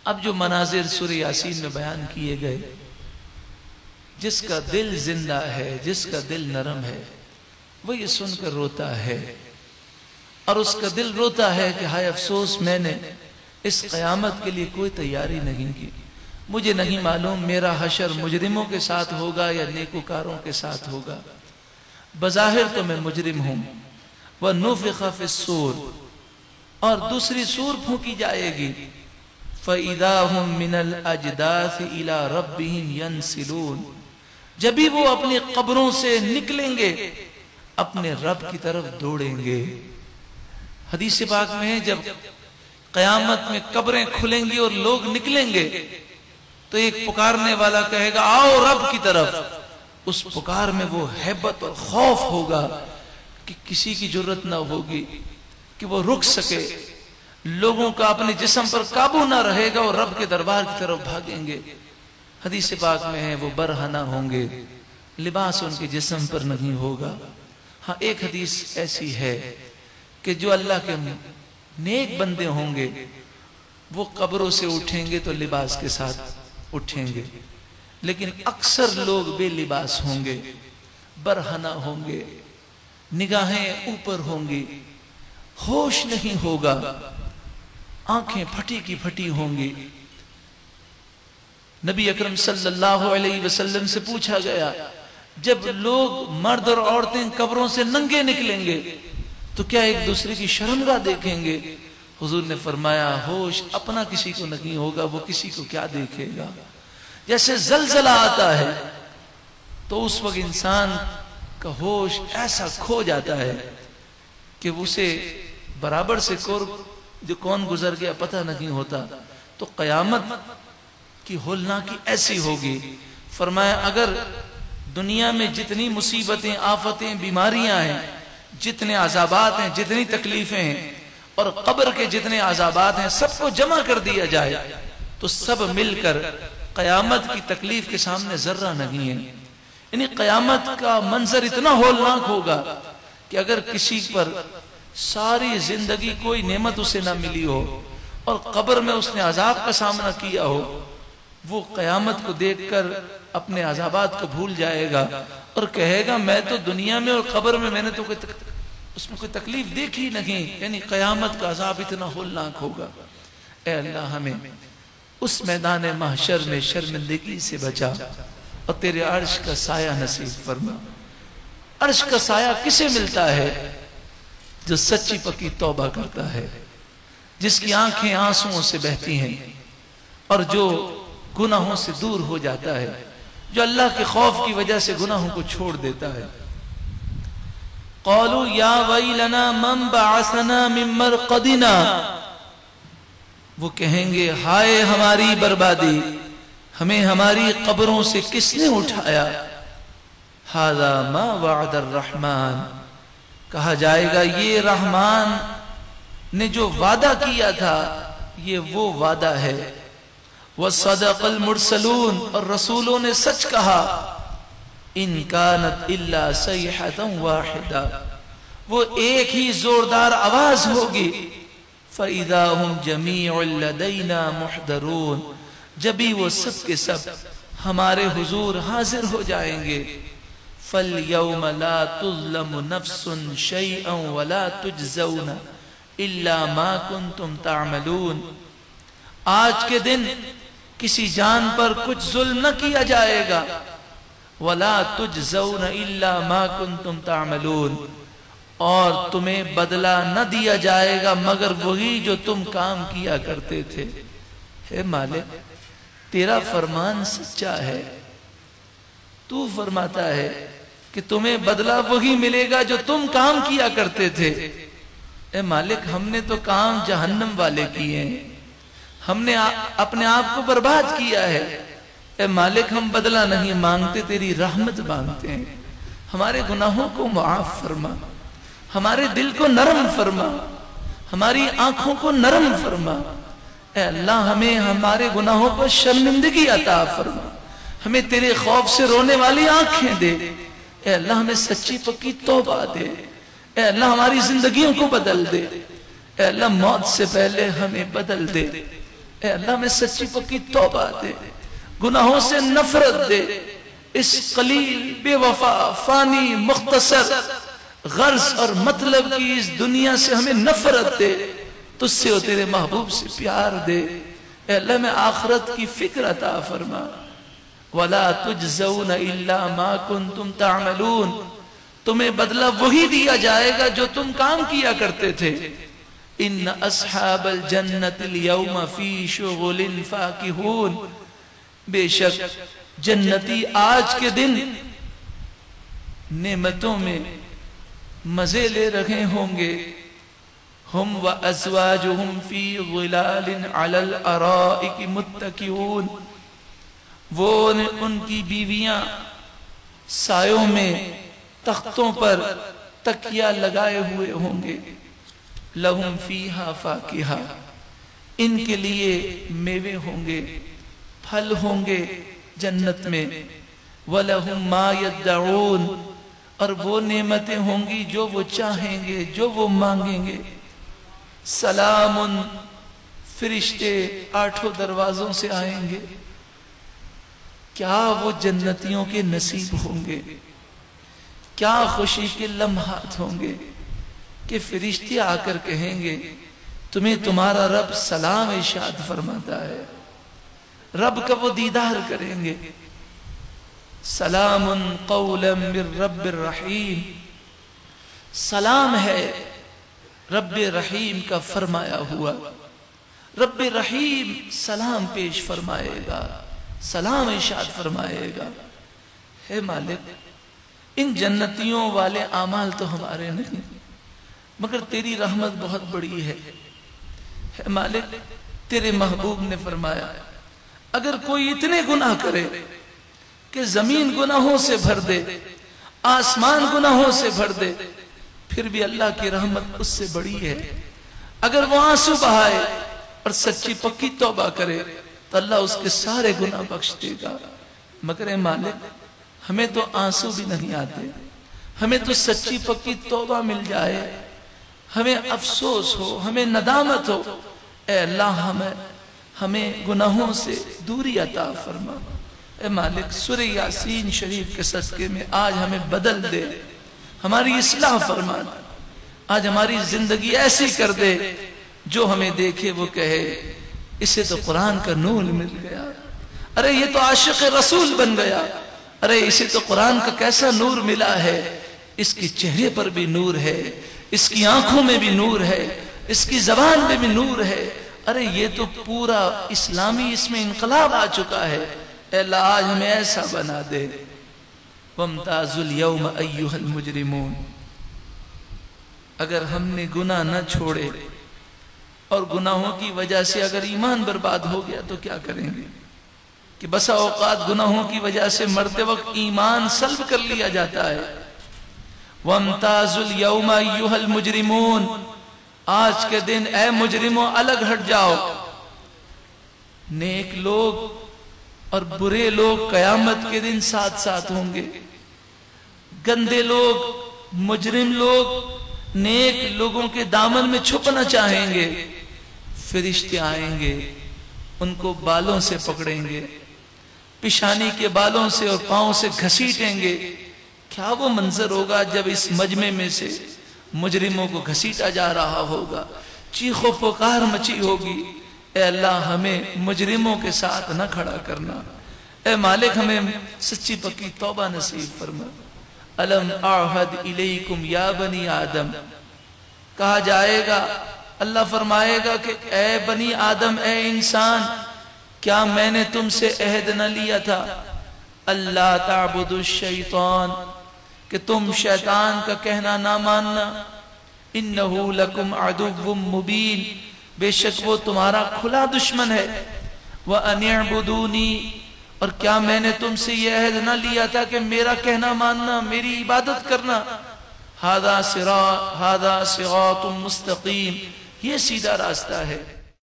اب جو مناظر سورہ یاسین میں بیان کیے گئے، جس کا دل زندہ ہے، جس کا دل نرم ہے، وہ یہ سن کر روتا ہے، اور اس کا دل روتا ہے کہ ہائے افسوس میں نے اس قیامت کے لیے کوئی تیاری نہیں کی، مجھے نہیں معلوم میرا حشر مجرموں کے ساتھ ہوگا یا نیکوکاروں کے ساتھ ہوگا، بظاہر تو میں مجرم ہوں۔ وَنُفِخَ فِي الصُّورِ، اور دوسری سور پھونکی جائے گی، فَإِذَا هُمْ مِنَ الْأَجْدَاثِ إِلَىٰ رَبِّهِمْ يَنْسِلُونَ، جبھی وہ اپنی قبروں سے نکلیں گے اپنے رب کی طرف دوڑیں گے۔ حدیث پاک میں ہے جب قیامت میں قبریں کھلیں گی اور لوگ نکلیں گے تو ایک پکارنے والا کہے گا آؤ رب کی طرف، اس پکار میں وہ ہیبت اور خوف ہوگا کہ کسی کی جرت نہ ہوگی کہ وہ رک سکے، لوگوں کا اپنے جسم پر قابو نہ رہے گا اور رب کے دربار کی طرف بھاگیں گے۔ حدیث پاک میں ہے وہ برہنہ ہوں گے، لباس ان کے جسم پر نہیں ہوگا۔ ہاں ایک حدیث ایسی ہے کہ جو اللہ کے نیک بندے ہوں گے وہ قبروں سے اٹھیں گے تو لباس کے ساتھ اٹھیں گے، لیکن اکثر لوگ بے لباس ہوں گے، برہنہ ہوں گے، نگاہیں اوپر ہوں گی، ہوش نہیں ہوگا، آنکھیں پھٹی کی پھٹی ہوں گی۔ نبی اکرم صلی اللہ علیہ وسلم سے پوچھا گیا جب لوگ مرد اور عورتیں قبروں سے ننگے نکلیں گے تو کیا ایک دوسرے کی شرمگاہ دیکھیں گے؟ حضور نے فرمایا ہوش اپنا کسی کو نہیں ہوگا، وہ کسی کو کیا دیکھے گا۔ جیسے زلزلہ آتا ہے تو اس وقت انسان کا ہوش ایسا کھو جاتا ہے کہ اسے برابر سے جو کون گزر گیا پتہ نہیں ہوتا۔ تو قیامت کی ہولناکی ایسی ہوگی۔ فرمایا اگر دنیا میں جتنی مصیبتیں، آفتیں، بیماریاں ہیں، جتنے عذابات ہیں، جتنی تکلیفیں ہیں، اور قبر کے جتنے عذابات ہیں، سب کو جمع کر دیا جائے تو سب مل کر قیامت کی تکلیف کے سامنے ذرہ نہیں ہے۔ یعنی قیامت کا منظر اتنا ہولناک ہوگا کہ اگر کسی پر ساری زندگی کوئی نعمت اسے نہ ملی ہو اور قبر میں اس نے عذاب کا سامنا کیا ہو، وہ قیامت کو دیکھ کر اپنے عذابات کو بھول جائے گا اور کہے گا میں تو دنیا میں اور قبر میں نے تو اس میں کوئی تکلیف دیکھی نہیں۔ یعنی قیامت کا عذاب اتنا ہولناک ہوگا۔ اے اللہ ہمیں اس میدان محشر میں شرمندگی سے بچا اور تیرے عرش کا سایہ نصیب فرما۔ عرش کا سایہ کسے ملتا ہے؟ جو سچی پکی توبہ کرتا ہے، جس کی آنکھیں آنسوؤں سے بہتی ہیں اور جو گناہوں سے دور ہو جاتا ہے، جو اللہ کے خوف کی وجہ سے گناہوں کو چھوڑ دیتا ہے۔ قالوا یا ویلنا من بعثنا من مرقدنا، وہ کہیں گے ہائے ہماری بربادی، ہمیں ہماری قبروں سے کس نے اٹھایا؟ ھذا ما وعد الرحمن، کہا جائے گا یہ رحمان نے جو وعدہ کیا تھا یہ وہ وعدہ ہے۔ وصدق المرسلون، اور رسولوں نے سچ کہا۔ ان کانت الا صیحۃ واحدہ، وہ ایک ہی زوردار آواز ہوگی۔ فاذا هم جميع لدينا محضرون، جبھی وہ سب کے سب ہمارے حضور حاضر ہو جائیں گے۔ فَالْيَوْمَ لَا تُظْلَمُ نَفْسٌ شَيْئًا وَلَا تُجْزَوْنَ إِلَّا مَا كُنْتُمْ تَعْمَلُونَ، آج کے دن کسی جان پر کچھ ظلم نہ کیا جائے گا۔ وَلَا تُجْزَوْنَ إِلَّا مَا كُنْتُمْ تَعْمَلُونَ، اور تمہیں بدلہ نہ دیا جائے گا مگر وہی جو تم کام کیا کرتے تھے۔ اے مالک تیرا فرمان سچا ہے، تو فرماتا ہے کہ تمہیں بدلہ وہی ملے گا جو تم کام کیا کرتے تھے۔ اے مالک ہم نے تو کام جہنم والے کیے ہیں، ہم نے اپنے آپ کو برباد کیا ہے۔ اے مالک ہم بدلہ نہیں مانگتے، تیری رحمت مانگتے ہیں، ہمارے گناہوں کو معاف فرما، ہمارے دل کو نرم فرما، ہماری آنکھوں کو نرم فرما۔ اے اللہ ہمیں ہمارے گناہوں پر شرمندگی عطا فرما، ہمیں تیرے خوف سے رونے والی آنکھیں دے۔ اے اللہ ہمیں سچی پکی توبہ دے۔ اے اللہ ہماری زندگیوں کو بدل دے۔ اے اللہ موت سے پہلے ہمیں بدل دے۔ اے اللہ میں سچی پکی توبہ دے، گناہوں سے نفرت دے، اس قلیل بے وفا فانی مختصر غرض اور مطلب کی اس دنیا سے ہمیں نفرت دے، تجھ سے اور تیرے محبوب سے پیار دے۔ اے اللہ میں آخرت کی فکر عطا فرما۔ وَلَا تُجْزَوْنَ إِلَّا مَا كُنْتُمْ تَعْمَلُونَ، تمہیں بدلہ وہی دیا جائے گا جو تم کام کیا کرتے تھے۔ ان اصحاب الجنت اليوم فی شغل فاکہون، بے شک جنتی آج کے دن نعمتوں میں مزے لے رہے ہوں گے۔ ہم وازواجہم فی ظلال علی الارائک متکئون، وہ ان کی بیویاں سایوں میں تختوں پر تکیہ لگائے ہوئے ہوں گے۔ لہم فیہا فاکہہ، ان کے لیے میوے ہوں گے، پھل ہوں گے جنت میں۔ وَلَهُمْ مَا يَدَّعُونَ، اور وہ نعمتیں ہوں گی جو وہ چاہیں گے، جو وہ مانگیں گے۔ سلام، فرشتے 8 دروازوں سے آئیں گے۔ کیا وہ جنتیوں کے نصیب ہوں گے، کیا خوشی کے لمحات ہوں گے کہ فرشتے آ کر کہیں گے تمہیں تمہارا رب سلام ارشاد فرماتا ہے، رب کا وہ دیدار کریں گے۔ سلام قولا من رب الرحیم، سلام ہے رب رحیم کا فرمایا ہوا۔ رب رحیم سلام پیش فرمائے گا، سلام ارشاد فرمائے گا۔ ہے مالک، ان جنتیوں والے اعمال تو ہمارے نہیں، مگر تیری رحمت بہت بڑی ہے۔ ہے مالک، تیرے محبوب نے فرمایا اگر کوئی اتنے گناہ کرے کہ زمین گناہوں سے بھر دے، آسمان گناہوں سے بھر دے، پھر بھی اللہ کی رحمت اس سے بڑی ہے۔ اگر وہ آنسو بہائے اور سچی پکی توبہ کرے تو اللہ اس کے سارے گناہ بخش دے گا۔ مگر اے مالک، ہمیں تو آنسو بھی نہیں آتے، ہمیں تو سچی پکی توبہ مل جائے، ہمیں افسوس ہو، ہمیں ندامت ہو۔ اے اللہ ہمیں گناہوں سے دوری عطا فرما۔ اے مالک، سورہ یاسین شریف کے صدقے میں آج ہمیں بدل دے، ہماری اصلاح فرما، آج ہماری زندگی ایسی کر دے جو ہمیں دیکھے وہ کہے اسے تو قرآن کا نور مل گیا، ارے یہ تو عاشق رسول بن گیا، ارے اسے تو قرآن کا کیسا نور ملا ہے، اس کی چہرے پر بھی نور ہے، اس کی آنکھوں میں بھی نور ہے، اس کی زبان میں بھی نور ہے، ارے یہ تو پورا اسلامی اس میں انقلاب آ چکا ہے۔ اے اللہ آج ہمیں ایسا بنا دے۔ وَامْتَازُوا الْيَوْمَ أَيُّهَا الْمُجْرِمُونَ، اگر ہم نے گناہ نہ چھوڑے اور گناہوں کی وجہ سے اگر ایمان برباد ہو گیا تو کیا کریں گے؟ کہ بسا اوقات گناہوں کی وجہ سے مرتے وقت ایمان سلب کر لیا جاتا ہے۔ وَامْتَازُوا الْيَوْمَ أَيُّهَا الْمُجْرِمُونَ، آج کے دن اے مجرموں الگ ہٹ جاؤ۔ نیک لوگ اور برے لوگ قیامت کے دن ساتھ ساتھ ہوں گے۔ گندے لوگ، مجرم لوگ نیک لوگوں کے دامن میں چھپنا چاہیں گے، فرشتے آئیں گے، ان کو بالوں سے پکڑیں گے، پیشانی کے بالوں سے اور پاؤں سے گھسیٹیں گے۔ کیا وہ منظر ہوگا جب اس مجمع میں سے مجرموں کو گھسیٹا جا رہا ہوگا، چیخ و پکار مچی ہوگی۔ اے اللہ ہمیں مجرموں کے ساتھ نہ کھڑا کرنا، اے مالک ہمیں سچی پکی توبہ نصیب فرما۔ الم اعہد الیکم یا بنی آدم، کہا جائے گا، اللہ فرمائے گا کہ اے بنی آدم، اے انسان، کیا میں نے تم سے عہد نہ لیا تھا اللہ تعبدوا الشیطان، کہ تم شیطان کا کہنا نہ ماننا، انہو لکم عدو مبین، بے شک وہ تمہارا کھلا دشمن ہے۔ وَأَنِ اعْبُدُونِي، اور کیا میں نے تم سے یہ عہد نہ لیا تھا کہ میرا کہنا ماننا، میری عبادت کرنا۔ هَذَا صِرَاطٌ مُسْتَقِيم، یہ سیدھا راستہ ہے۔